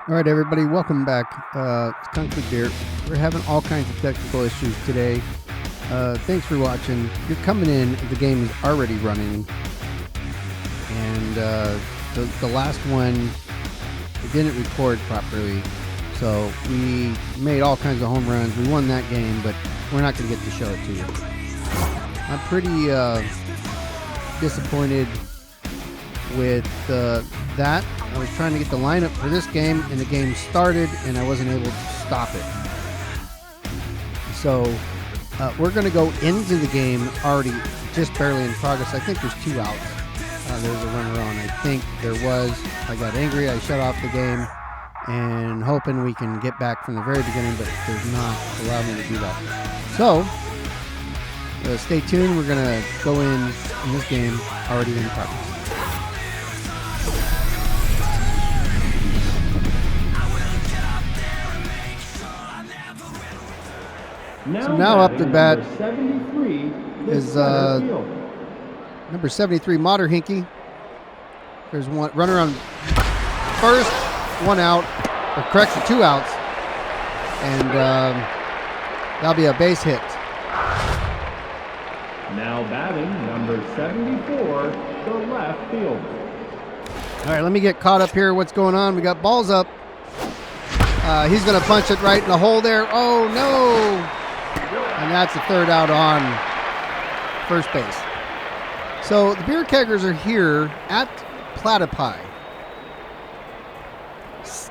All right, everybody, welcome back. It's KungfuBeer. We're having all kinds of technical issues today. Thanks for watching. You're coming in, the game is already running. And the last one, it didn't record properly. So we made all kinds of home runs. We won that game, but we're not going to get to show it to you. I'm pretty disappointed with that. I was trying to get the lineup for this game, and the game started, and I wasn't able to stop it. So we're going to go into the game already just barely in progress. I think there's 2 outs. There's a runner on. I think there was. I got angry. I shut off the game, and hoping we can get back from the very beginning, but it does not allow me to do that. So stay tuned. We're going to go in this game already in progress. So now up to bat is number 73, Mater Hinky. There's one runner on first, 1 out, or correction, 2 outs, and that'll be a base hit. Now batting number 74, the left fielder. All right, let me get caught up here. What's going on? We got balls up. He's going to punch it right in the hole there. Oh, no. And that's the 3rd out on first base. So the Beer Keggers are here at Platypi.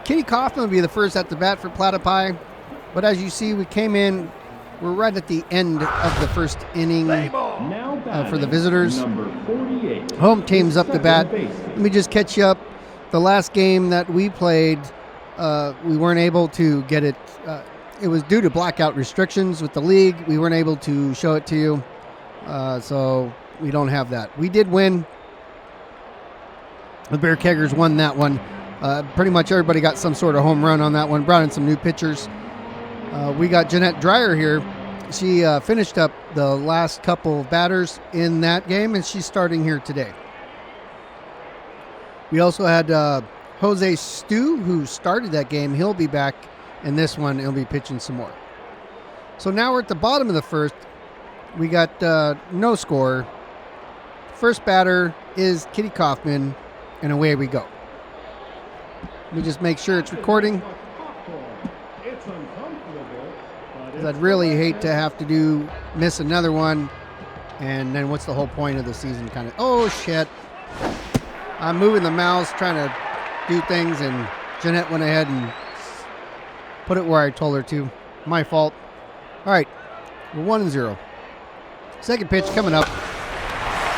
Kitty Kaufman will be the first at the bat for Platypi. But as you see, we came in. We're right at the end of the first inning for the visitors. Home team's up to bat. Let me just catch you up. The last game that we played, we weren't able to get it. It was due to blackout restrictions with the league. We weren't able to show it to you. So we don't have that. We did win. The Beer Keggers won that one. Pretty much everybody got some sort of home run on that one. Brought in some new pitchers. We got Jeanette Dreyer here. She finished up the last couple of batters in that game, and she's starting here today. We also had Jose Stu, who started that game. He'll be back in this one. He'll be pitching some more. So now we're at the bottom of the first. We got no score. First batter is Kitty Kaufman, and away we go. Let me just make sure it's recording. I'd really hate to have to miss another one, and then what's the whole point of the season? Kind of. Oh shit! I'm moving the mouse, trying to do things, and Jeanette went ahead and put it where I told her to. My fault. All right, we're 1-0. Second pitch coming up,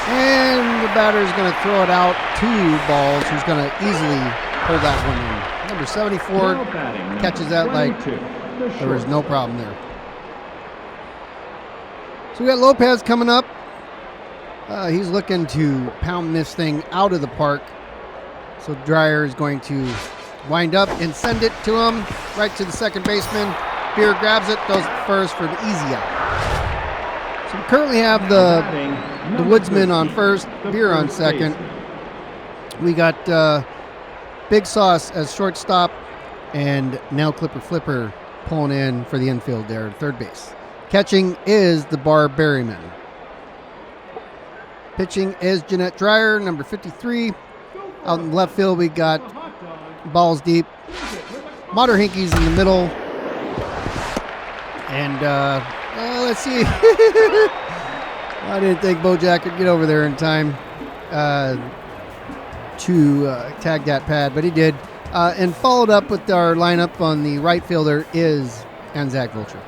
and the batter is going to throw it out. 2 balls. He's going to easily pull that one in. Number 74 catches that like there was no problem there. So we got Lopez coming up. He's looking to pound this thing out of the park. So Dreyer is going to wind up and send it to him, right to the second baseman. Beer grabs it, goes first for an easy out. So we currently have the Woodsman on first, Beer on second. We got Big Sauce as shortstop, and Nail Clipper Flipper pulling in for the infield there at third base. Catching is the Barbarian. Pitching is Jeanette Dreyer, number 53. Out in left field, we got balls deep. Mater Hinky's in the middle. And let's see. I didn't think Bojack could get over there in time to tag that pad, but he did. And followed up with our lineup on the right fielder is Anzac Vulture.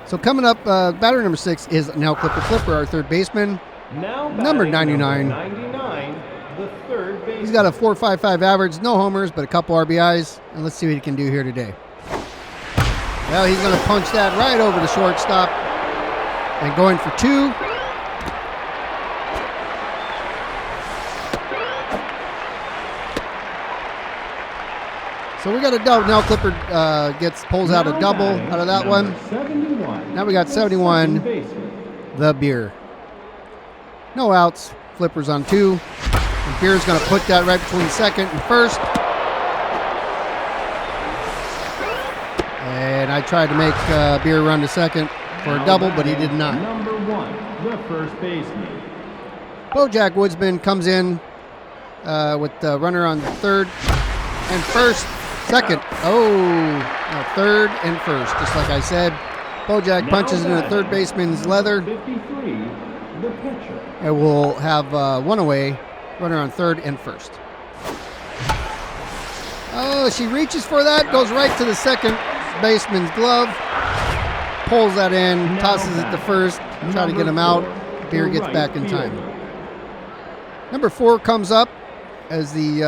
So coming up, batter number 6 is Nail Clipper Flipper, our third baseman. Number 99. The third baseman. He's got a 4.55 average, no homers, but a couple RBIs. And let's see what he can do here today. Well, he's going to punch that right over the shortstop. And going for 2. So we got a double. Nail Clipper pulls out a double out of that one. 71. Now we got 71, the Beer. No outs. Flipper's on 2. And Beer's going to put that right between second and first. right, I tried to make Beer run to second for a double, but he did not. Number 1, the first baseman. Bojack Woodsman comes in with the runner on third and first, second. No, third and first, just like I said. Bojack punches into the third baseman's leather. 53, the pitcher. And we'll have one away, runner on third and first. Oh, she reaches for that, goes right to the second baseman's glove, pulls that in, tosses it to first, try to get him out. Beer gets back in time. Number 4 comes up as the,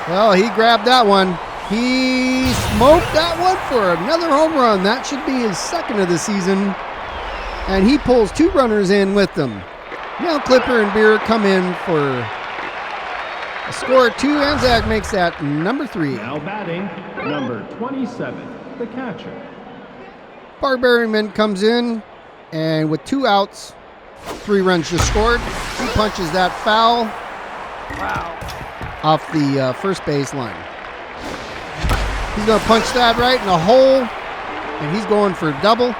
well, he grabbed that one. He smoked that one for another home run. That should be his second of the season. And he pulls 2 runners in with them. Now Clipper and Beer come in for a score of 2. Anzac makes that number 3. Now batting, number 27, the catcher. Barbarian comes in, and with 2 outs, 3 runs just scored. He punches that foul off the first base line. He's going to punch that right in the hole, and he's going for a double.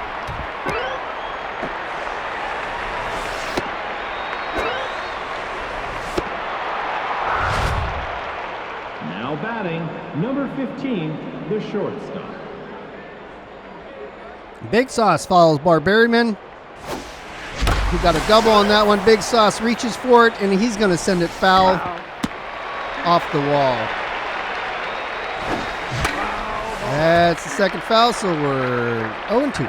Now batting, number 15, the shortstop. Big Sauce follows Barbarian. He got a double on that one. Big Sauce reaches for it, and he's going to send it foul off the wall. That's the second foul, so we're 0-2.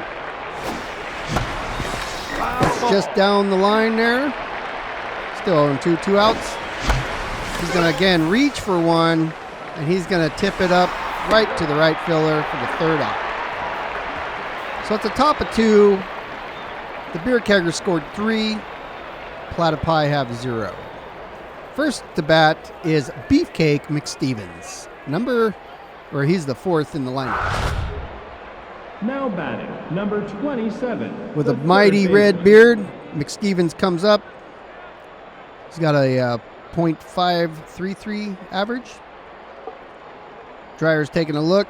It's just down the line there. Still 0-2, 2 outs. He's going to again reach for one, and he's going to tip it up right to the right fielder for the third out. So at the top of 2, the Beer Keggers scored 3. Platypi have 0. First to bat is Beefcake McStevens. He's the 4th in the lineup. Now batting, number 27. With a mighty red beard, McStevens comes up. He's got a .533 average. Dreyer's taking a look,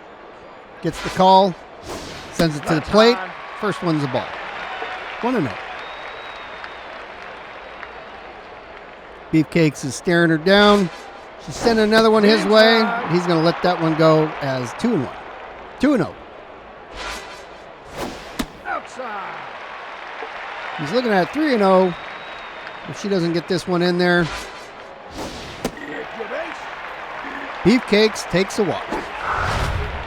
gets the call, sends it to the plate. First one's a ball. 1-0. Beefcakes is staring her down. She's sending another one his way. He's going to let that one go as 2-1. 2-0. Outside. He's looking at 3-0. If she doesn't get this one in there, Beefcakes takes a walk.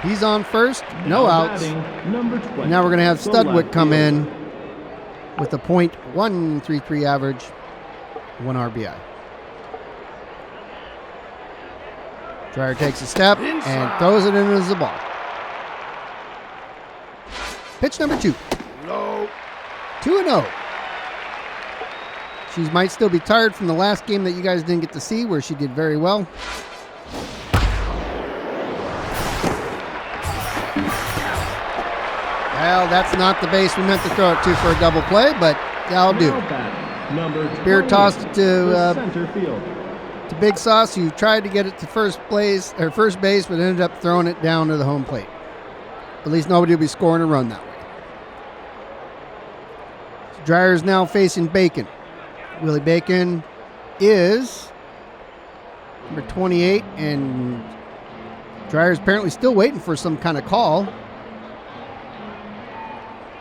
He's on first, no outs. Now we're going to have Studwick come in with a .133 average, 1 RBI. Dreyer takes a step and throws it in as a ball. Pitch number 2. Low. 2-0. She might still be tired from the last game that you guys didn't get to see, where she did very well. Well, that's not the base we meant to throw it to for a double play, but that'll do. Beer tossed it to center field. to Big Sauce, who tried to get it to first base, but ended up throwing it down to the home plate. At least nobody will be scoring a run that way. So Dreyer is now facing Bacon. Willie Bacon is number 28, and Dreyer's apparently still waiting for some kind of call.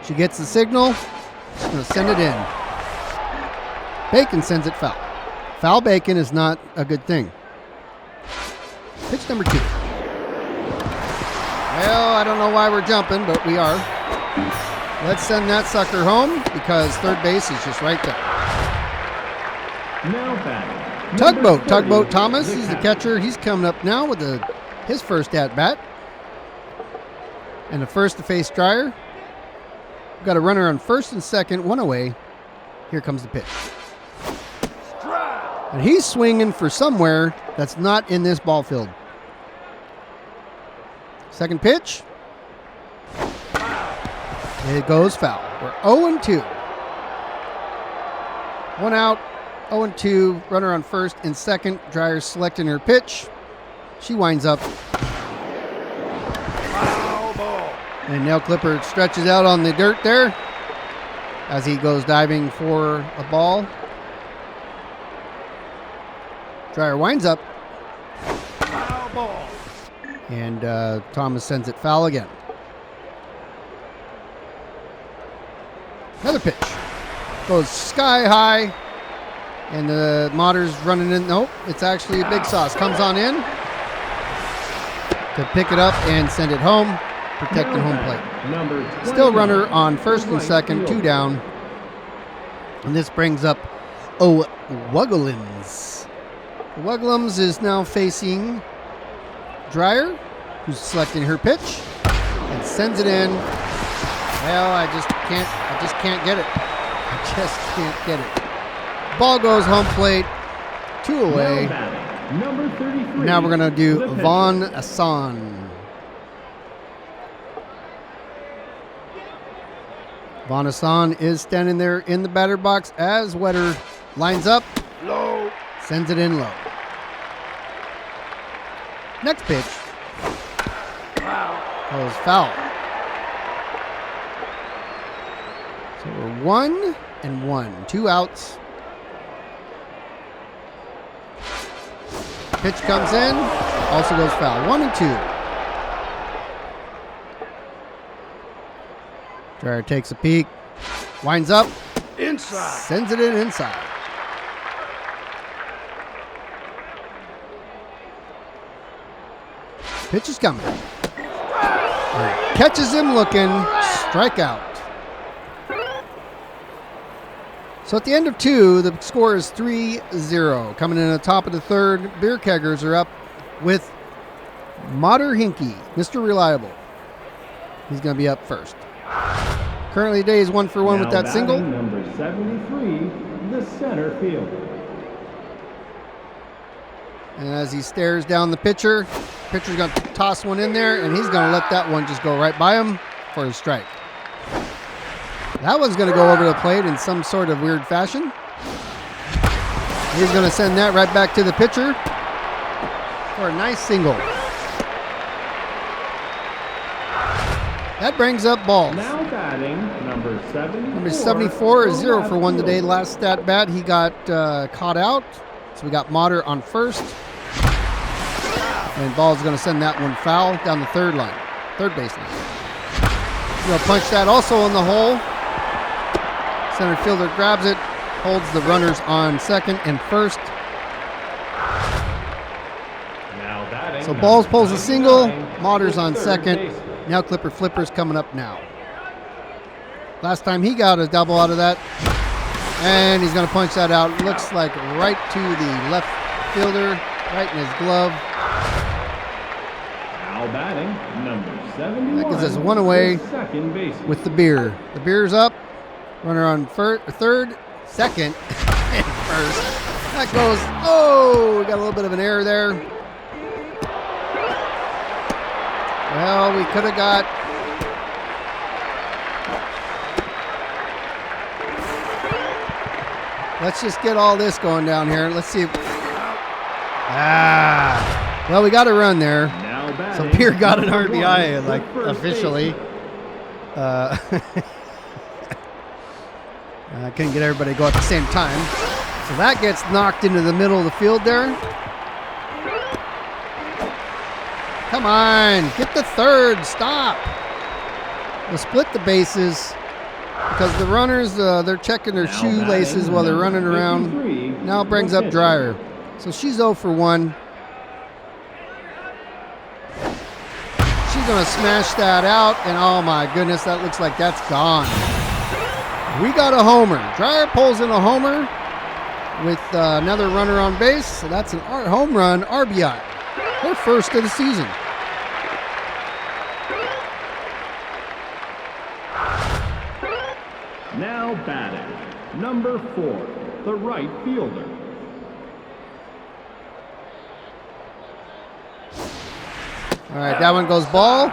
She gets the signal. She's going to send it in. Bacon sends it foul. Foul Bacon is not a good thing. Pitch number 2. Well, I don't know why we're jumping, but we are. Let's send that sucker home because third base is just right there. Now batting. Tugboat Thomas, he's the catcher. He's coming up now with his first at-bat. And the first to face Dreyer. We've got a runner on first and second, 1 away. Here comes the pitch. And he's swinging for somewhere that's not in this ball field. Second pitch. It goes foul. We're 0-2. 1 out, 0-2. Runner on first and second. Dreyer selecting her pitch. She winds up And Nail Clipper stretches out on the dirt there as he goes diving for a ball. Dryer winds up. Foul ball. And Thomas sends it foul again. Another pitch. Goes sky high. And the Modder's running in. Nope, it's actually a Big Sauce. Comes on in to pick it up and send it home. Protecting home plate. Still runner on first and second, 2 down. And this brings up Wugglems. Wugglems is now facing Dryer, who's selecting her pitch and sends it in. Well, I just can't get it. I just can't get it. Ball goes home plate, 2 away. Number 33. Now we're gonna do Von Assan. Von Assan is standing there in the batter box as Wetter lines up, Low. sends it in low. Next pitch Foul. goes foul. So we're 1-1, 2 outs. Pitch comes in, also goes foul. 1-2. Dryer takes a peek, winds up, Inside. sends it in inside. Pitch is coming. Catches him looking, strikeout. So at the end of 2, the score is 3-0. Coming in at the top of the third, Beer Keggers are up with Modder Hinky, Mr. Reliable. He's going to be up first. Currently today is 1 for 1 with that single. Number 73, the center fielder. And as he stares down the pitcher's going to toss one in there, and he's going to let that one just go right by him for a strike. That one's going to go over the plate in some sort of weird fashion. He's going to send that right back to the pitcher for a nice single. That brings up balls. Now batting, number 74. Number 74 is 0 for 1 today. Last stat bat, he got caught out. So we got Modder on first. And Ball's going to send that one foul down the third line, third baseline. He's going to punch that also in the hole. Center fielder grabs it, holds the runners on second and first. Now batting, So Balls pulls a single, 99, Modder's on third second. baseman. Now Clipper Flipper's coming up now. Last time he got a double out of that. And he's going to punch that out. Looks like right to the left fielder, right in his glove. Now batting, number 71. That gives us 1 away the second baseman. with the Beer. The Beer's up. Runner on third, second, and first. That goes, we got a little bit of an error there. Well, we could have got. Let's just get all this going down here. Let's see. Well, we got a run there. Now So batting, Beer got an number RBI, 1, like the first officially. I couldn't get everybody to go at the same time. So that gets knocked into the middle of the field there. Come on, get the third, stop. We'll split the bases because the runners, they're checking their Now shoelaces batting, while they're number running around. 53, Now it brings up the Dryer. So she's 0 for 1. She's going to smash that out, and oh my goodness, that looks like that's gone. We got a homer. Dryer pulls in a homer with another runner on base. So that's an home run RBI. Her first of the season. Now batting, number 4, the right fielder. All right, that one goes ball.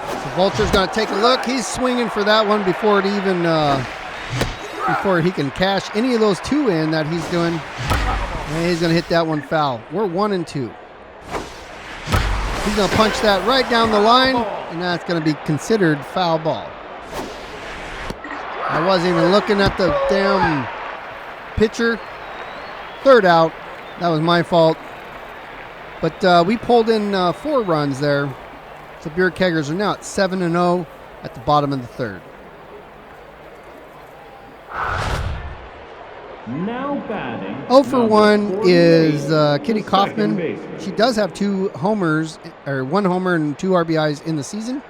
So Vulture's going to take a look. He's swinging for that one before it even before he can cash any of those 2 in that he's doing. And he's going to hit that one foul. We're 1-2. He's going to punch that right down the line. and that's going to be considered foul ball. I wasn't even looking at the damn pitcher. Third out. That was my fault. But we pulled in 4 runs there. So Beer Keggers are now at 7-0 at the bottom of the third. Now batting. 0 for 1 number is 48, Kitty the Kaufman. second baseman. She does have 2 homers, or 1 homer and 2 RBIs in the season.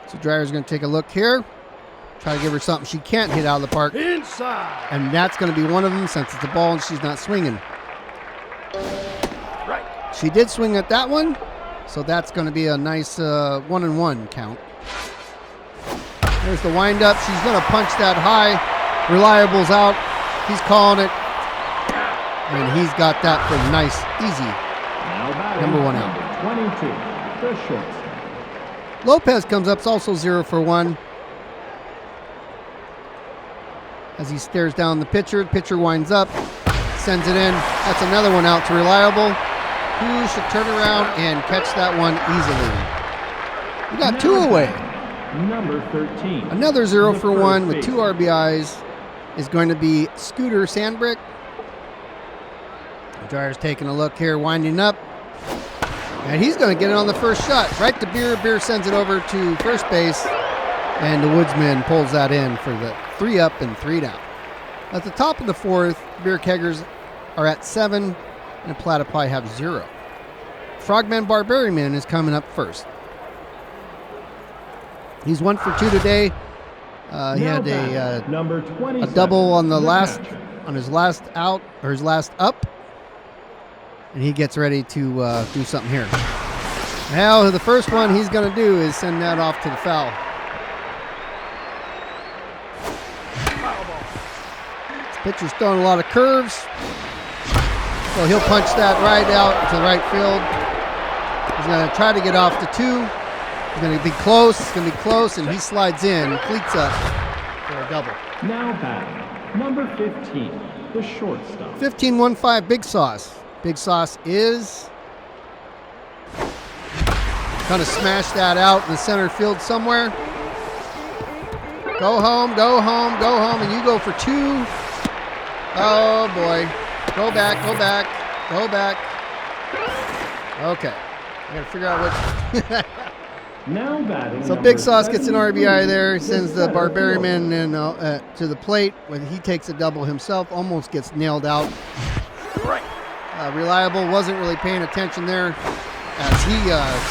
So Dreyer's going to take a look here. Try to give her something she can't hit out of the park. Inside. And that's going to be one of them since it's a ball and she's not swinging. Right. She did swing at that one. So that's going to be a nice 1-1 count. There's the windup. She's going to punch that high. Reliable's out. He's calling it. And he's got that for nice, easy. Now batting, Number 1 out. number 22, the shortstop. Lopez comes up. It's also 0 for 1. As he stares down the pitcher winds up, sends it in. That's another one out to Reliable, who should turn around and catch that one easily. We got 2 away. Number 13. Another 0 the for first 1 with 2 baseman. RBIs is going to be Scooter Sandbrick. Dreyer's taking a look here, winding up. And he's going to get it on the first shot. Right to Beer. Beer sends it over to first base. And the Woodsman pulls that in for the 3 up and 3 down. At the top of the fourth, Beer Keggers are at 7 and Platypi have 0. Frogman Barbarian is coming up first. He's 1 for 2 today. He had number a 27, double on the catcher. on his last out, or his last up. And he gets ready to do something here. Now, the first one he's going to do is send that off to the foul. Foul ball. This pitcher's throwing a lot of curves. So he'll punch that right out to the right field. He's going to try to get off the 2. He's going to be close. It's going to be close, and he slides in, cleats up for a double. Now batting, number 15, the shortstop. 15-1-5, Big Sauce. Big Sauce is going to smash that out in the center field somewhere. Go home, go home, go home, and you go for 2. Oh, boy. Go back, go back, go back. Okay. I got to figure out what... Now batting. So Big Sauce gets an RBI there, sends the Barbarian in, to the plate. When he takes a double himself, almost gets nailed out. Right. Reliable wasn't really paying attention there as he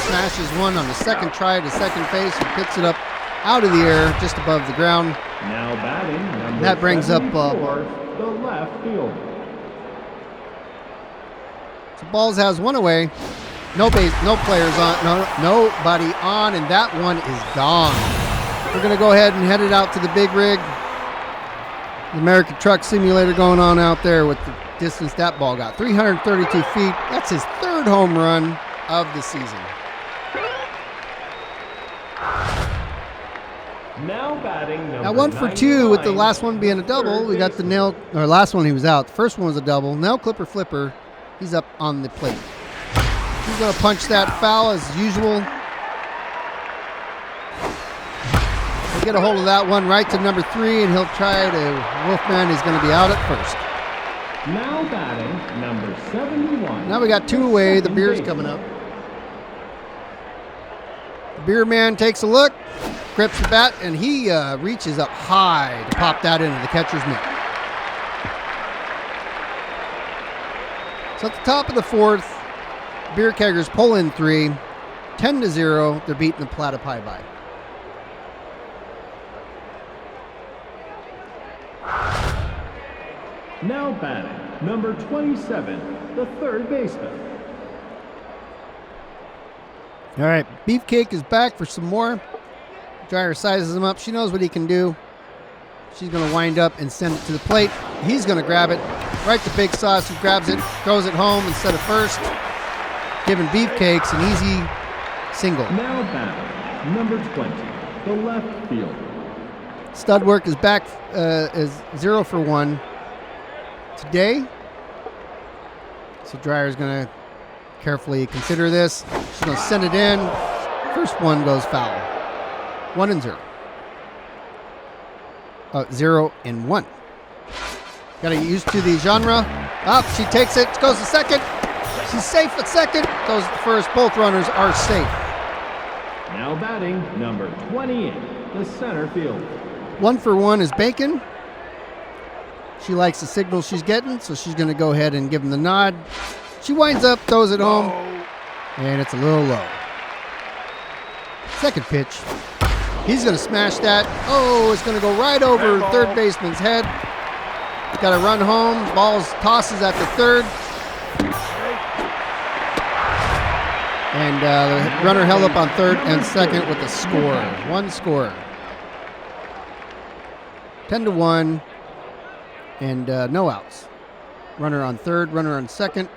smashes one on the second try to second base and picks it up out of the air just above the ground. Now batting, number That brings up 74, the left fielder. So Balls has 1 away. No players on, nobody on, and that one is gone. We're going to go ahead and head it out to the big rig. The American Truck Simulator going on out there with the distance that ball got. 332 feet. That's his 3rd home run of the season. Now batting, number Now 1 for 2 with the 99, last one being a double. We got the nail, or last one he was out. The first one was a double. Nail clipper flipper. He's up on the plate. He's going to punch that foul as usual. He'll get a hold of that one right to number 3, and he'll try to Wolfman. He's going to be out at first. Now batting, number 71. Now we got 2 away. The second Beer's baseman. coming up. The Beer man takes a look, grips the bat, and he reaches up high to pop that into the catcher's mitt. So at the top of the fourth, Beer Keggers pull in 3, 10-0. They're beating the Platypi by. Now batting, number 27, the third baseman. All right, Beefcake is back for some more. Dryer sizes him up. She knows what he can do. She's going to wind up and send it to the plate. He's going to grab it right to Big Sauce, who grabs it, throws it home instead of first, giving Beefcakes an easy single. Now batting, number 20, the left fielder. Stud work is back is 0 for 1 today. So Dryer's going to carefully consider this. She's going to send it in First one goes foul. 1-0. 0-1. Got to get used to the genre. Up, she takes it, goes to second. She's safe at second. Goes to first. Both runners are safe. Now batting, number 28, the center fielder. 1 for 1 is Bacon. She likes the signal she's getting, so she's going to go ahead and give him the nod. She winds up, throws it home, and it's a little low. Second pitch. He's going to smash that. Oh, it's going to go right over third baseman's head. Got to run home. Ball tosses at the third. And the runner held up on third and second with a score. One score. 10-1. And no outs. Runner on third, runner on second.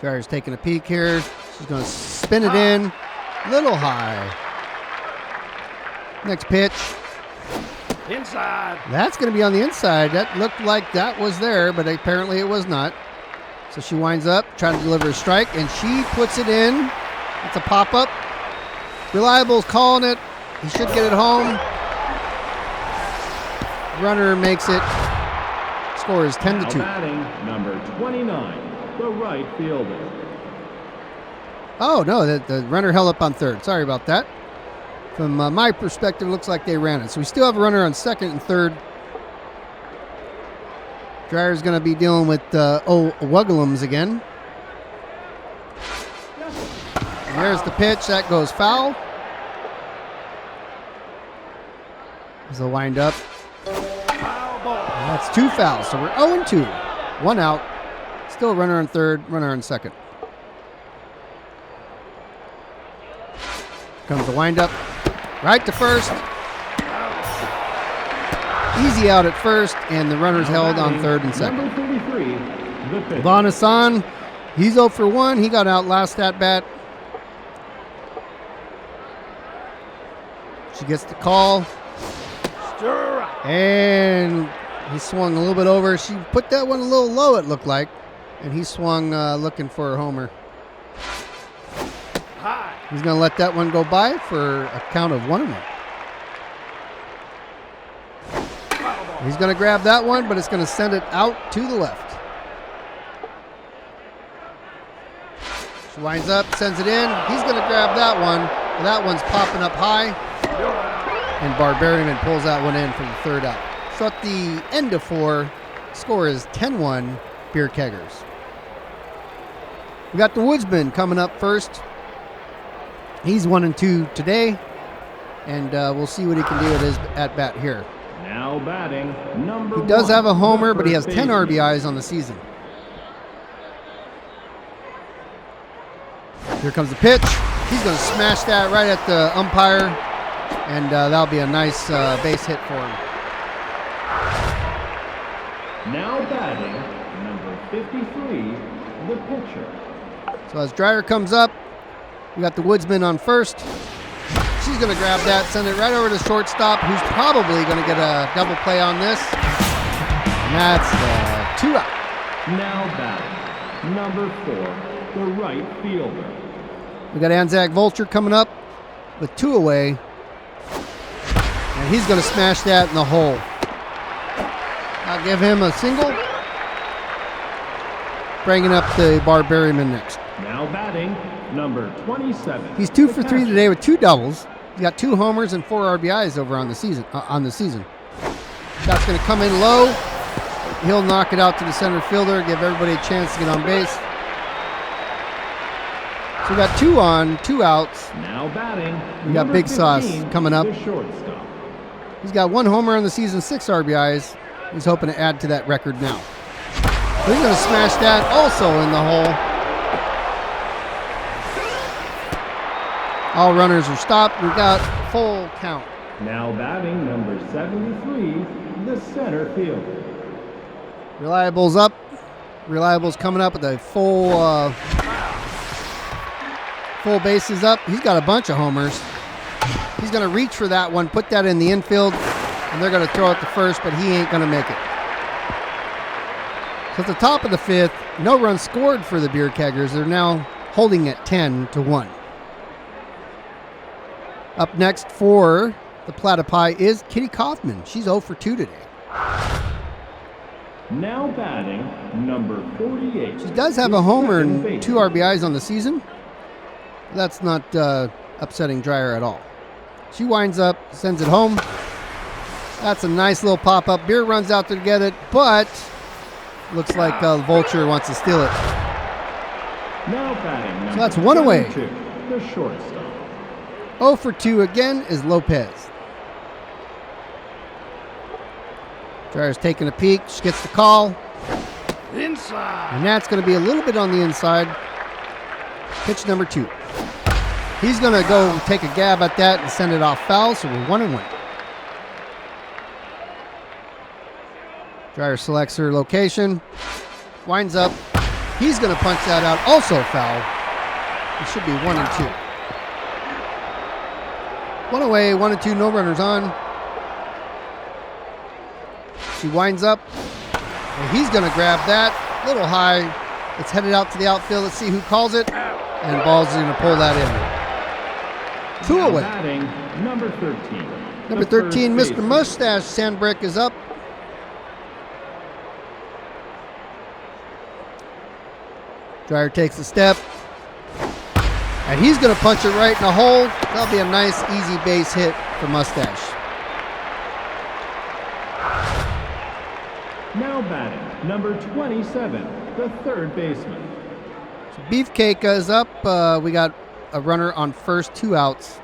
Dryer's taking a peek here. She's going to spin it in. Little high. Next pitch. Inside. That's going to be on the inside. That looked like that was there, but apparently it was not. So she winds up trying to deliver a strike, and she puts it in. It's a pop-up. Reliable's calling it. He should get it home. Runner makes it. Score is 10-2. Now batting, number 29, the right fielder. Oh, no, the runner held up on third. Sorry about that. From my perspective, it looks like they ran it. So we still have a runner on second and third. Dryer's going to be dealing with Wugglums again. And there's the pitch. That goes foul. As they'll wind up. Foul ball. And that's 2 fouls. So we're 0-2. 1 out. Still a runner on third, runner on second. Comes the windup. Right to first. Easy out at first, and the runner's held on third and second. Number 33, the pitcher. Von Hassan, he's 0 for 1. He got out last at bat. She gets the call, Strike. and he swung a little bit over. She put that one a little low, it looked like, and he swung looking for a homer. High. He's going to let that one go by for a count of 1-1. He's going to grab that one, but it's going to send it out to the left. She winds up, sends it in. He's going to grab that one. Well, that one's popping up high. And Barbarian pulls that one in for the third out. So at the end of 4, score is 10-1, Beer Keggers. We got the Woodsman coming up first. He's 1-2 today, and we'll see what he can do at his at-bat here. Now batting, number He does 1, have a homer, but he has first 10 baseman. RBIs on the season. Here comes the pitch. He's going to smash that right at the umpire, and that'll be a nice base hit for him. Now batting, number 53, the pitcher. So as Dryer comes up, we got the Woodsman on first. She's going to grab that, send it right over to shortstop, who's probably going to get a double play on this. And that's 2 out. Now batting, number 4, the right fielder. We got Anzac Vulture coming up with 2 away. And he's going to smash that in the hole. I'll give him a single. Bringing up the Barbarian next. Now batting, number 27. He's 2 for 3 today with 2 doubles. He's got 2 homers and 4 RBIs over on the season. That's going to come in low. He'll knock it out to the center fielder, give everybody a chance to get on base. So we got 2 on, 2 outs. Now batting, We got number Big Sauce 15, coming up. the shortstop. He's got 1 homer on the season, 6 RBIs. He's hoping to add to that record now. So he's going to smash that also in the hole. All runners are stopped. We've got full count. Now batting, number 73, the center fielder. Reliable's up. Reliable's coming up with a full bases up. He's got a bunch of homers. He's going to reach for that one, put that in the infield, and they're going to throw it to first, but he ain't going to make it. So at the top of the 5th, no runs scored for the Beer Keggers. They're now holding at 10-1. Up next for the Platypi is Kitty Kaufman. She's 0 for 2 today. Now batting, number 48. She does have a homer and 2 RBIs on the season. That's not upsetting Dreyer at all. She winds up, sends it home. That's a nice little pop-up. Beer runs out there to get it, but looks like Vulture wants to steal it. Now batting, So that's 1 away. 22, the shortstop. 0 for 2 again is Lopez. Dreyer's taking a peek. She gets the call. Inside. And that's going to be a little bit on the inside. Pitch number 2. He's going to go take a gab at that and send it off foul, so we're 1-1. Dreyer selects her location. Winds up. He's going to punch that out, also foul. It should be 1-2. 1 away, 1-2, no runners on. She winds up, and he's going to grab that. A little high. It's headed out to the outfield. Let's see who calls it. And Ball's going to pull that in. 2 Now away. batting, number 13. Number the 13, first Mr. baseman. Mustache Sandbrick is up. Dreyer takes a step. And he's going to punch it right in the hole. That'll be a nice, easy base hit for Mustache. Now batting, number 27, the third baseman. So Beefcake is up. We got a runner on first, 2 outs.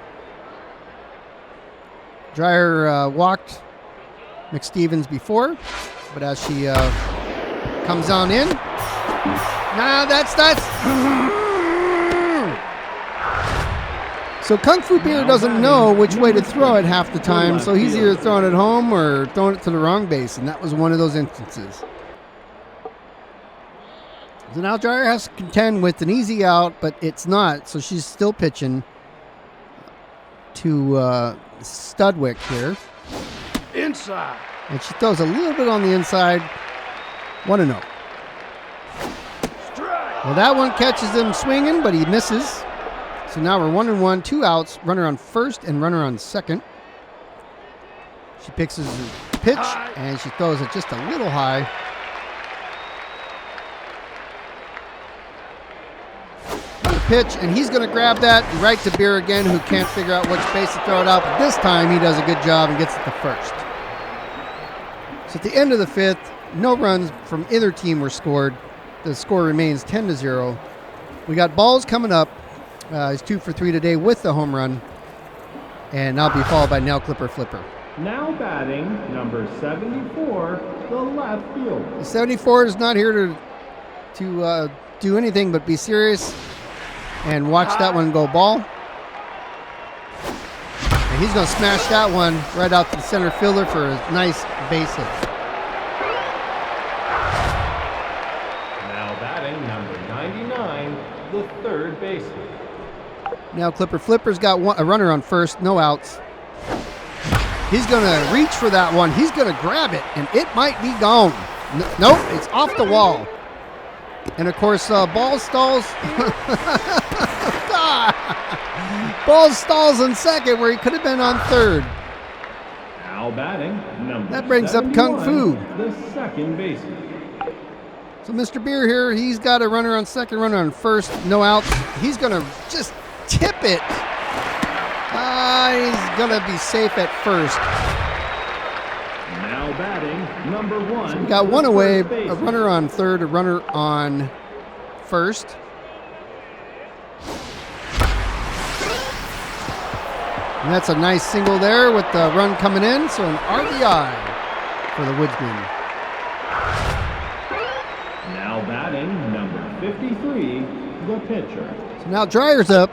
Dreyer walked McStevens before, but as she comes on in, that's so KungfuBeer doesn't know which way to throw it half the time, so he's either throwing it home or throwing it to the wrong base, and that was one of those instances. So now Dreyer has to contend with an easy out, but it's not, so she's still pitching to Studwick here. Inside. And she throws a little bit on the inside. 1-0. Strike. Well, that one catches him swinging, but he misses. So now we're 1-1, 2 outs, runner on first and runner on second. She picks his pitch, and she throws it just a little high. The pitch, and he's going to grab that right to Beer again, who can't figure out which base to throw it out. But this time he does a good job and gets it to first. So at the end of the 5th, no runs from either team were scored. The score remains 10-0. We got Balls coming up. He's 2 for 3 today with the home run. And that'll be followed by Nail Clipper Flipper. Now batting, number 74, the left fielder. The 74 is not here to do anything but be serious and watch that one go ball. And he's going to smash that one right out to the center fielder for a nice base hit. Now batting, number 99, the third baseman. Now Clipper Flipper's got a runner on first, no outs. He's going to reach for that one. He's going to grab it, and it might be gone. Nope, it's off the wall. And, of course, Ball stalls. Ball stalls in second where he could have been on third. Now batting, number That brings up Kung 71, Fu. the second baseman. So Mr. Beer here, he's got a runner on second, runner on first, no outs. He's going to just tip it. He's going to be safe at first. Now batting, number 1. So we got one the away, third baseman. a runner on third, a runner on first. And that's a nice single there with the run coming in. So an RBI for the Woodsman. Now batting, number 53, the pitcher. So now Dreyer's up.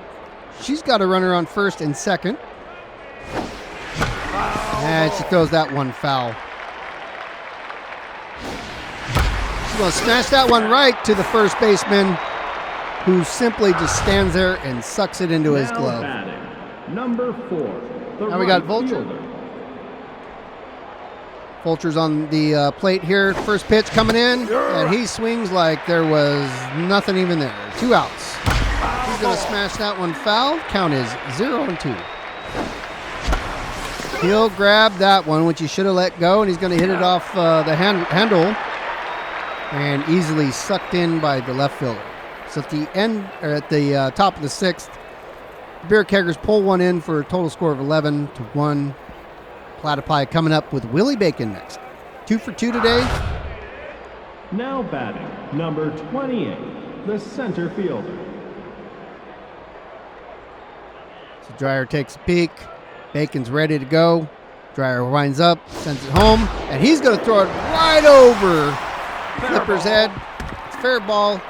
She's got a runner on first and second. And she throws that one foul. She's going to smash that one right to the first baseman, who simply just stands there and sucks it into his Now glove. batting, number 4, the Now we got right Vulture. fielder. Vulture's on the plate here. First pitch coming in, and he swings like there was nothing even there. 2 outs. He's going to smash that one foul. Count is 0-2. He'll grab that one, which he should have let go, and he's going to hit it off the handle and easily sucked in by the left fielder. So at the end, or at the top of the sixth, Beer Keggers pull one in for a total score of 11-1. Platypi coming up with Willie Bacon next. 2 for 2 today. Now batting, number 28, the center fielder. So Dreyer takes a peek. Bacon's ready to go. Dreyer winds up, sends it home, and he's going to throw it right over Flipper's head. It's fair ball.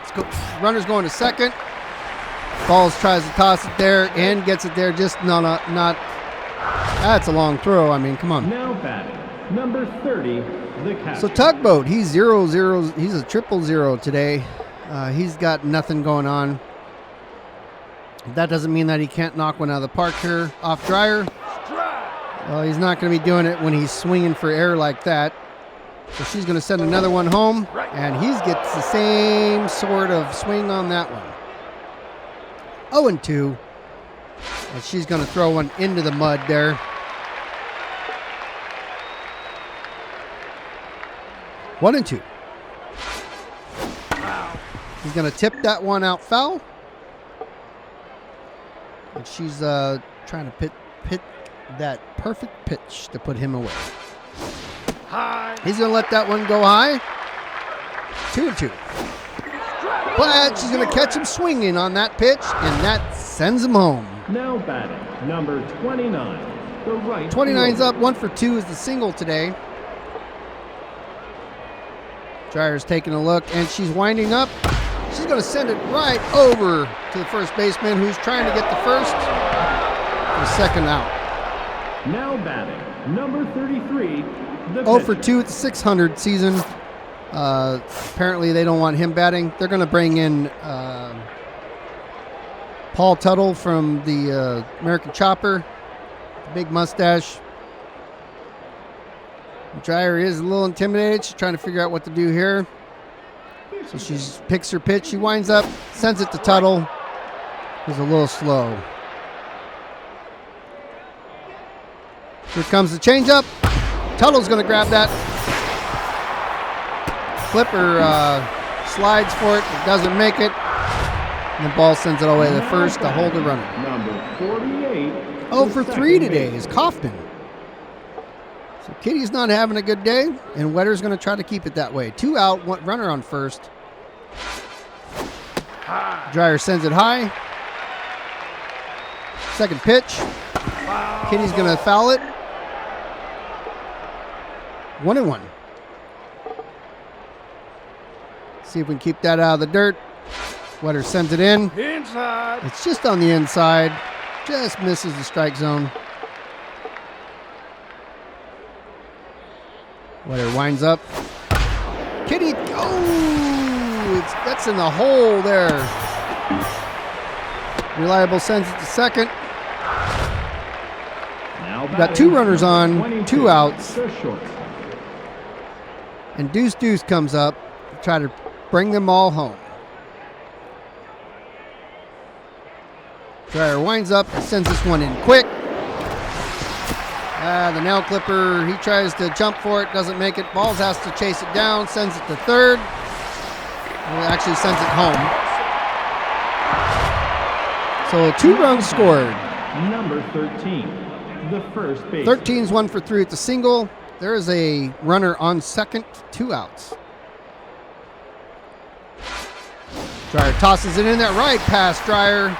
Runner's going to second. Balls tries to toss it there and gets it there. Just not. That's a long throw. I mean, come on. Now batting, number 30, the catcher. So Tugboat, he's 0-0. He's a 0-0 today. He's got nothing going on. That doesn't mean that he can't knock one out of the park here off Dreyer. Well, he's not going to be doing it when he's swinging for air like that. So she's going to send another one home, and he gets the same sort of swing on that one. 0-2, and she's going to throw one into the mud there. One and 2. He's going to tip that one out foul. And she's trying to pick that perfect pitch to put him away. High. He's going to let that one go high. 2-2. But she's going to catch him swinging on that pitch, and that sends him home. Now batting, number 29, the right 29's fielder. up. 1 for 2 is the single today. Dreyer's taking a look, and she's winding up. She's going to send it right over to the first baseman, who's trying to get the first. The second out. Now batting, number 33, the 0 for pitcher. 2 at the 600 season. Apparently they don't want him batting. They're going to bring in Paul Tuttle from the American Chopper, the big mustache. Dreyer is a little intimidated. She's trying to figure out what to do here. So she picks her pitch. She winds up, sends it to Tuttle. He's a little slow. Here comes the changeup. Tuttle's going to grab that. Flipper slides for it, but doesn't make it. And the ball sends it away to the first to hold the runner. Number 48. 0 for 3 today is Kaufman. So Kitty's not having a good day, and Wetter's going to try to keep it that way. 2 out, one runner on first. Dreyer sends it high. Second pitch. Kitty's going to foul it. 1-1. See if we can keep that out of the dirt. Wetter sends it in. Inside. It's just on the inside. Just misses the strike zone. Wetter winds up. Kitty. Oh, that's in the hole there. Reliable sends it to second. Now We've got 2 runners on, 22, 2 outs. the short. And Deuce comes up to try to bring them all home. Dreyer winds up and sends this one in quick. The nail clipper, he tries to jump for it, doesn't make it. Balls has to chase it down, sends it to third. Well, actually sends it home. So 2 runs scored. Number 13, the first base. 13's 1 for 3 at the single. There is a runner on second, 2 outs. Dreyer tosses it in there, right past Dreyer.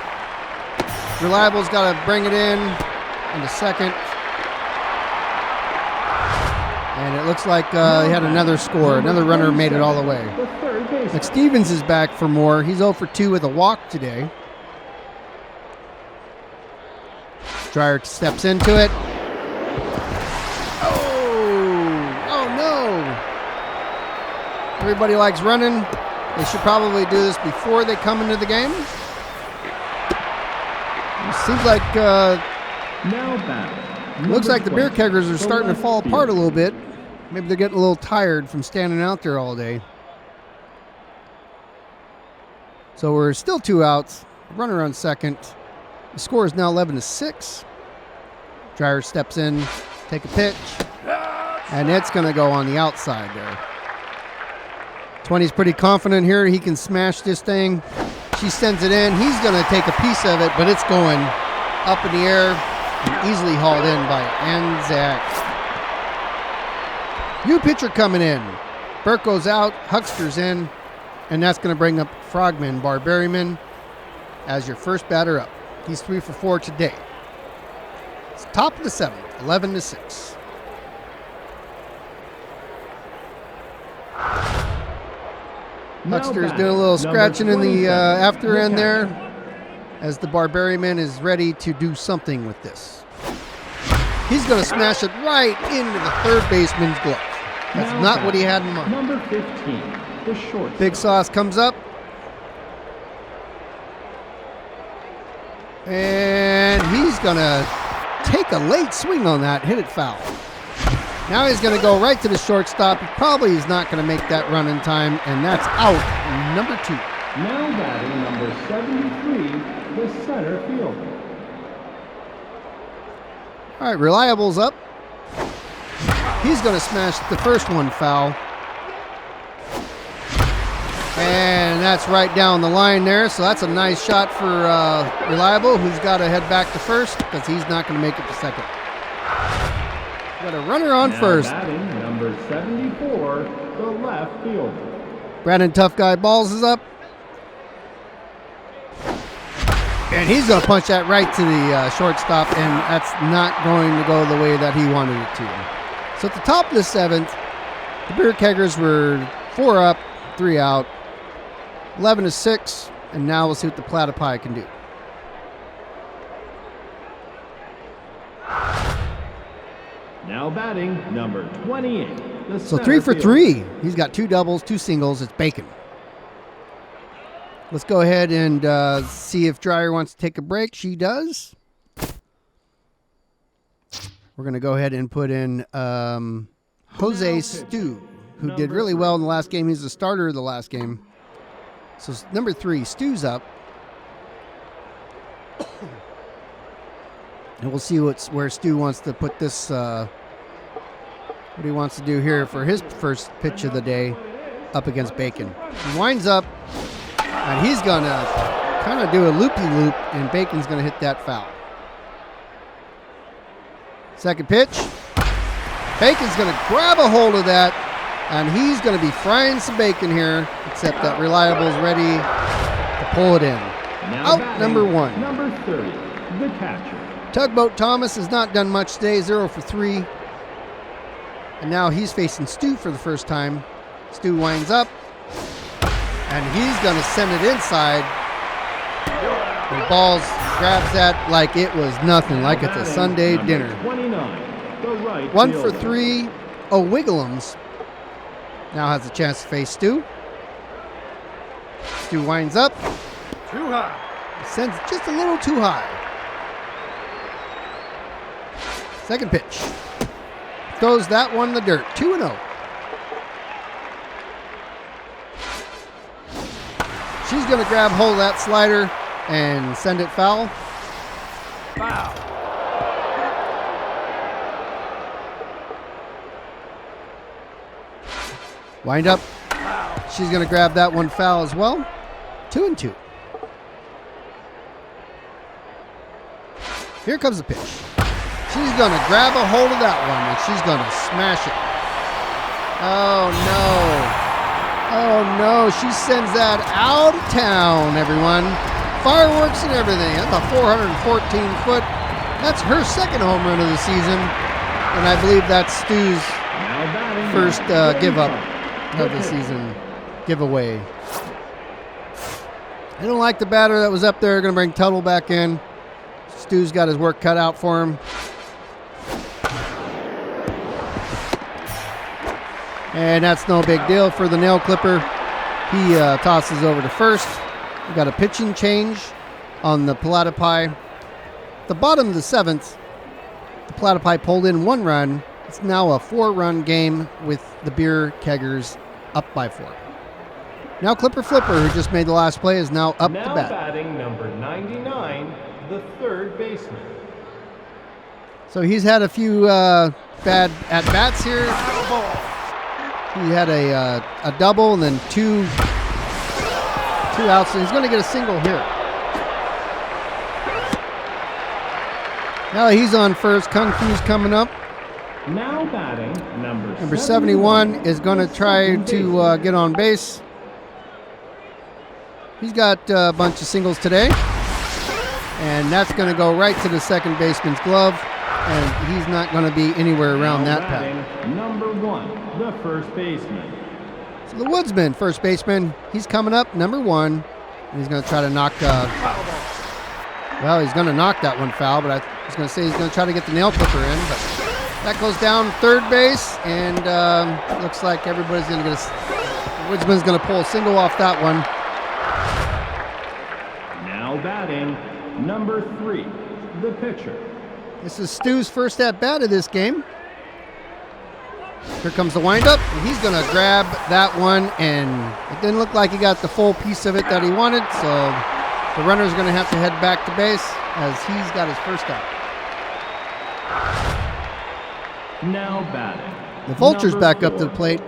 Reliable's got to bring it in the second. And it looks like he had another score. Another runner made it all the way. The third base. McStevens is back for more. He's 0 for 2 with a walk today. Dreyer steps into it. Oh no. Everybody likes running. They should probably do this before they come into the game. It seems like Now batting. looks like the Beer Number 20, Keggers are the starting to left fall apart a fielder. little bit. Maybe they're getting a little tired from standing out there all day. So we're still 2 outs. Runner on second. The score is now 11-6. Dreyer steps in, Take a pitch. And it's going to go on the outside there. 20's pretty confident here. He can smash this thing. She sends it in. He's going to take a piece of it, but it's going up in the air and easily hauled in by Anzac. New pitcher coming in. Burke goes out. Huckster's in. And that's going to bring up Frogman Barbarian as your first batter up. He's 3 for 4 today. It's top of the 7th, 11-6. Huckster's doing a little scratching in the after end there as the Barbarian is ready to do something with this. He's going to smash it right into the third baseman's glove. That's not what he had in mind. Number 15, the short. Big Sauce comes up. And he's going to take a late swing on that, hit it foul. Now he's going to go right to the shortstop. He probably is not going to make that run in time, and that's out, number 2. Now batting number 73, the center fielder. All right, Reliable's up. He's going to smash the first one foul. And that's right down the line there, so that's a nice shot for Reliable, who's got to head back to first because he's not going to make it to second. Got a runner on first. Batting number 74, the left fielder. Brandon Tough Guy Balls is up. And he's going to punch that right to the shortstop, and that's not going to go the way that he wanted it to. So at the top of the 7th, the Beer Keggers were 4 up, 3 out, 11-6, and now we'll see what the Platypi can do. Now batting number 28. So 3 for 3. He's got 2 doubles, 2 singles. It's Bacon. Let's go ahead and see if Dreyer wants to take a break. She does. We're going to go ahead and put in Jose Stu, who did really well in the last game. He's the starter of the last game. So number 3, Stu's up. And we'll see where Stu wants to put this, what he wants to do here for his first pitch of the day up against Bacon. He winds up, and he's going to kind of do a loopy-loop, and Bacon's going to hit that foul. Second pitch. Bacon's going to grab a hold of that, and he's going to be frying some bacon here, except that Reliable's ready to pull it in. Now Out number 1. Number 30, the catcher. Tugboat Thomas has not done much today, 0 for 3. And now he's facing Stu for the first time. Stu winds up, and he's going to send it inside. And Balls grabs that like it was nothing, like it's a Sunday dinner. 29, the right 1 for fielder. 3. O'Wigglums now has a chance to face Stu. Stu winds up, Too high. sends it just a little too high. Second pitch. Throws that one in the dirt. 2-0. She's going to grab hold of that slider and send it foul. Foul. Wind up. She's going to grab that one foul as well. 2-2. Here comes the pitch. She's going to grab a hold of that one, and she's going to smash it. Oh, no. Oh, no. She sends that out of town, everyone. Fireworks and everything. That's a 414-foot. That's her second home run of the season. And I believe that's Stu's Now batting first number give-up 35, of the season. Giveaway. I don't like the batter that was up there. Going to bring Tuttle back in. Stu's got his work cut out for him. And that's no big deal for the nail clipper. He tosses over to first. We got a pitching change on the Platypi. The bottom of the 7th, the Platypi pulled in 1 run. It's now a 4-run game with the Beer Keggers up by 4. Now Clipper Flipper, who just made the last play, is now up now to bat. batting number 99, the third baseman. So he's had a few bad at-bats here. He had a double and then two outs. So he's going to get a single here. Now he's on first. Kung Fu's coming up. Now batting, Number 71 is going to try to get on base. He's got a bunch of singles today. And that's going to go right to the second baseman's glove. And he's not going to be anywhere around that pad. Number 1, the first baseman. So the Woodsman, first baseman, he's coming up, number 1. And he's going to try to knock... well, he's going to knock that one foul, but I was going to say he's going to try to get the nail clipper in. But that goes down third base, and looks like everybody's going to get the Woodsman's going to pull a single off that one. Now batting, number 3, the pitcher. This is Stu's first at-bat of this game. Here comes the windup. And he's going to grab that one, and it didn't look like he got the full piece of it that he wanted, so the runner's going to have to head back to base as he's got his first out. Now batting. The Vulture's back up to the plate.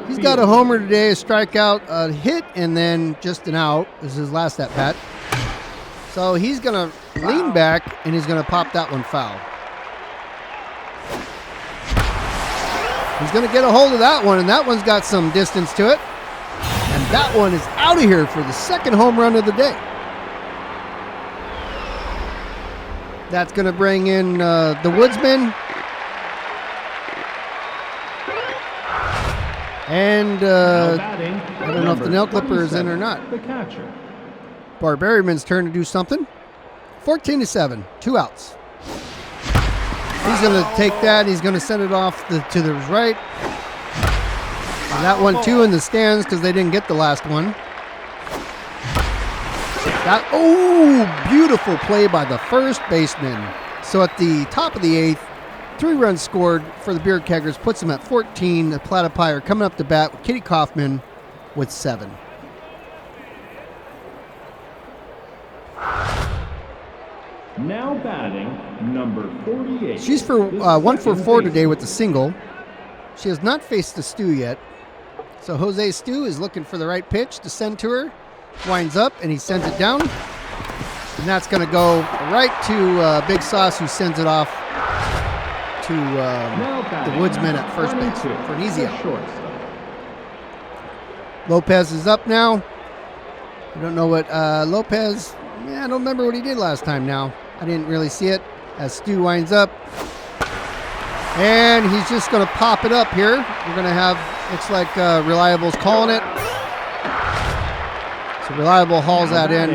He's got a homer today, a strikeout, a hit, and then just an out. This is his last at-bat. So he's going to lean back, and he's going to pop that one foul. He's going to get a hold of that one, and that one's got some distance to it. And that one is out of here for the second home run of the day. That's going to bring in the Woodsman. And I don't know if the nail clipper is in or not. The catcher. Barbarian's turn to do something. 14-7, 2 outs. He's going to take that. He's going to send it off to the right. And that one, too, in the stands because they didn't get the last one. Beautiful play by the first baseman. So at the top of the 8th, 3 runs scored for the Beer Keggers, puts them at 14. The Platypi are coming up to bat with Kitty Kaufman with 7. Now batting, number 48. She's for 1 for 4 today with the single. She has not faced the Stu yet. So Jose Stu is looking for the right pitch to send to her. Winds up, and he sends it down. And that's going to go right to Big Sauce, who sends it off to the Woodsman at first base for an easy out. Lopez is up now. I don't know what Lopez... I don't remember what he did last time now. I didn't really see it as Stu winds up. And he's just going to pop it up here. We're going to have, looks like Reliable's calling it. So Reliable hauls that in.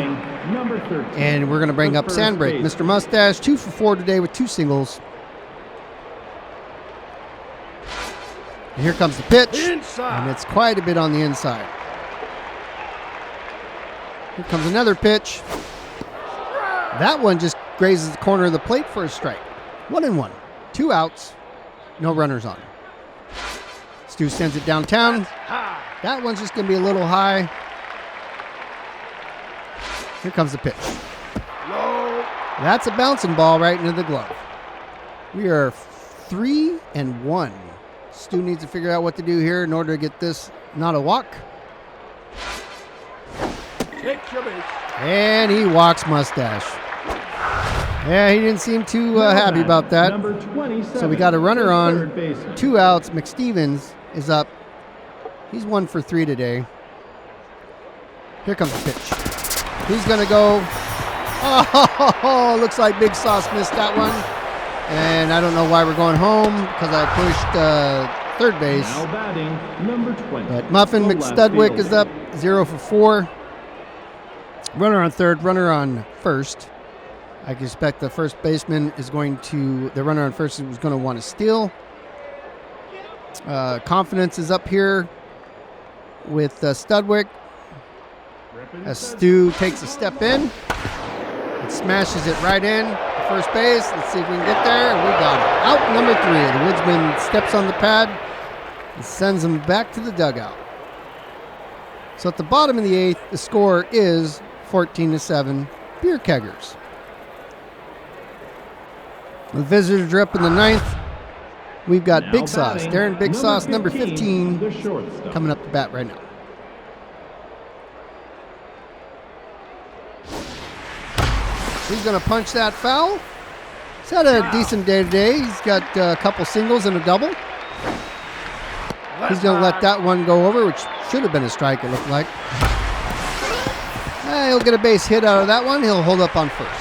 And we're going to bring up Sandbreak. Mr. Mustache, 2 for 4 today with 2 singles. And here comes the pitch. And it's quite a bit on the inside. Here comes another pitch. That one just grazes the corner of the plate for a strike. 1-1. 2 outs. No runners on. Stu sends it downtown. That one's just going to be a little high. Here comes the pitch. That's a bouncing ball right into the glove. We are 3-1. Stu needs to figure out what to do here in order to get this not a walk. And he walks Mustache. Yeah, he didn't seem too happy about that. So we got a runner on, 2 outs. McStevens is up. He's 1 for 3 today. Here comes the pitch. He's going to go. Oh, looks like Big Sauce missed that one. And I don't know why we're going home because I pushed third base. Now batting, number 20. But Muffin McStudwick is up, 0 for 4. Runner on third, runner on first. I expect the first baseman is going to, the runner on first is going to want to steal. Confidence is up here with Studwick. As Stu takes a step in and smashes it right in. First base. Let's see if we can get there. And we got it. Out number 3. The Woodsman steps on the pad and sends him back to the dugout. So at the bottom of the 8th, the score is 14-7, Beer Keggers. The visitors are up in the 9th. We've got Now Big Sauce, batting, Darren Big Sauce, number 15, the shortstop. coming up to bat right now. He's going to punch that foul. He's had a decent day today. He's got a couple singles and a double. He's going to let that one go over, which should have been a strike, it looked like. He'll get a base hit out of that one. He'll hold up on first.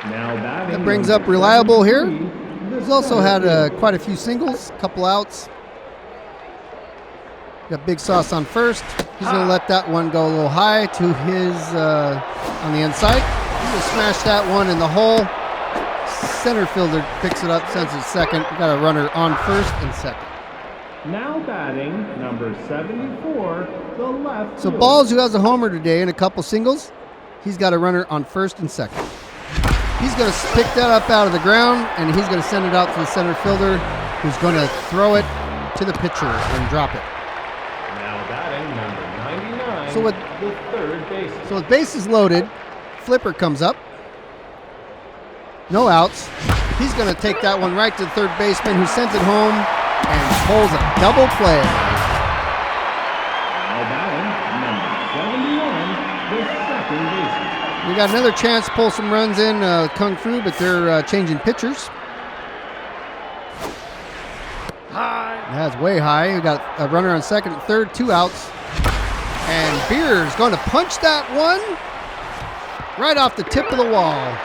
Now batting, That brings number up Reliable here. 73, the He's also center had fielder. quite a few singles, a couple outs. Got Big Sauce on first. He's going to let that one go a little high to his on the inside. He's going to smash that one in the hole. Center fielder picks it up, sends it second. We got a runner on first and second. Now batting, number 74, the left So fielder. Balls, who has a homer today and a couple singles, he's got a runner on first and second. He's going to pick that up out of the ground, and he's going to send it out to the center fielder, who's going to throw it to the pitcher and drop it. Now batting, number 99, So with- the third baseman. So with bases loaded, Flipper comes up. No outs. He's going to take that one right to the third baseman, who sends it home and pulls a double play. Now batting, number 71, the second baseman. We got another chance to pull some runs in Kung Fu, but they're changing pitchers. High. That's way high. We got a runner on second and third, 2 outs. And Beer's going to punch that one right off the tip of the wall.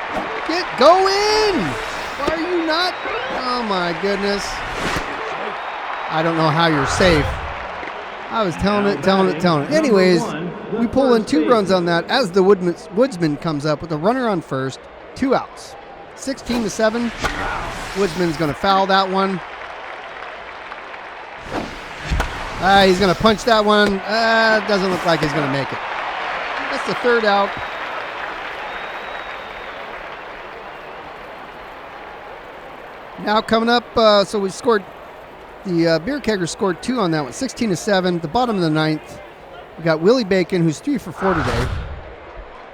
Go in! Why are you not? Oh my goodness. I don't know how you're safe. I was telling it. Anyways, we pull in 2 runs on that as the Woodsman comes up with a runner on first, 2 outs. 16-7. Woodsman's going to foul that one. He's going to punch that one. Doesn't look like he's going to make it. That's the 3rd out. Now coming up, so we scored, the Beer Keggers scored 2 on that one, 16-7. The bottom of the 9th, we got Willie Bacon, who's 3 for 4 today,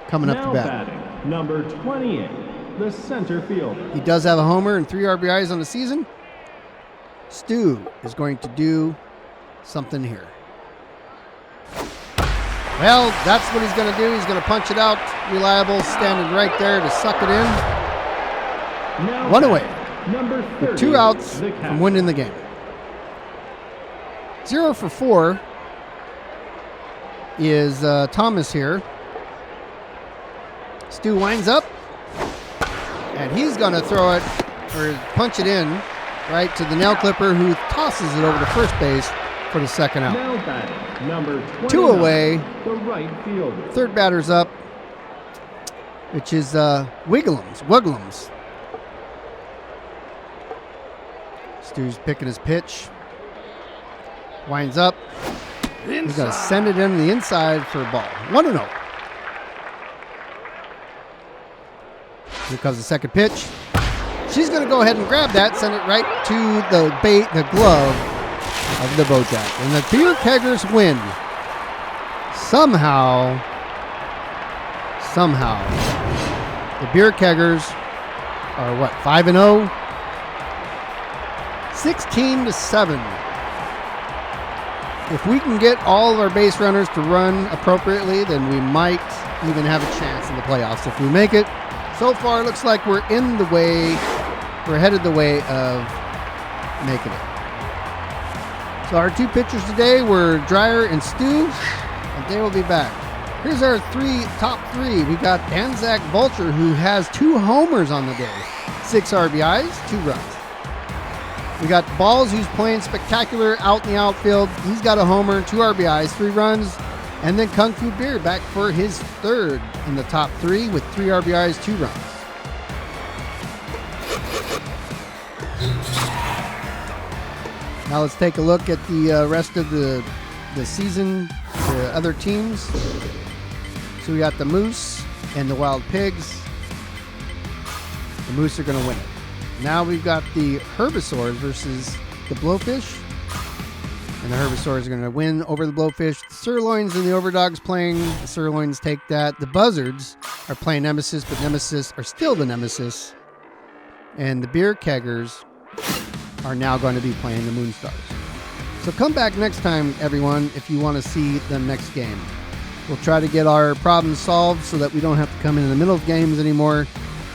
coming up Now to bat. batting, number 28, the center fielder. He does have a homer and 3 RBIs on the season. Stu is going to do something here. Well, that's what he's going to do. He's going to punch it out. Reliable, standing right there to suck it in. Now One batting, away. Number 30, 2 outs the from captain. winning the game. 0 for 4 is Thomas here. Stu winds up, and he's going to throw it, or punch it in, right to the nail clipper, who tosses it over to first base for the second out. Now batting, number 29, 2 away. the right fielder. 3rd batter's up, which is Wigglums. Stu's picking his pitch. Winds up. He's going to send it in the inside for a ball. 1-0. Here comes the second pitch. She's going to go ahead and grab that, send it right to the glove of the Bojack. And the Beer Keggers win. Somehow, the Beer Keggers are what, 5-0? 16-7. If we can get all of our base runners to run appropriately, then we might even have a chance in the playoffs. If we make it, so far it looks like we're headed the way of making it. So our 2 pitchers today were Dreyer and Stu, and they will be back. Here's our top three. We got Anzac Vulture, who has 2 homers on the day, 6 RBIs, 2 runs. We got Balls, who's playing spectacular out in the outfield. He's got a homer, 2 RBIs, 3 runs. And then KungfuBeer back for his 3rd in the top 3 with 3 RBIs, 2 runs. Now let's take a look at the rest of the season, the other teams. So we got the Moose and the Wild Pigs. The Moose are going to win it. Now we've got the Herbivores versus the Blowfish. And the Herbisaurs are going to win over the Blowfish. The Sirloins and the Overdogs playing. The Sirloins take that. The Buzzards are playing Nemesis, but Nemesis are still the Nemesis. And the Beer Keggers are now going to be playing the Moonstars. So come back next time, everyone, if you want to see the next game. We'll try to get our problems solved so that we don't have to come in the middle of games anymore.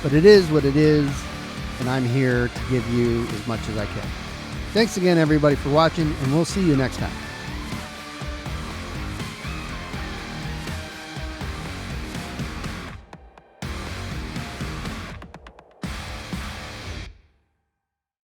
But it is what it is, and I'm here to give you as much as I can. Thanks again, everybody, for watching, and we'll see you next time.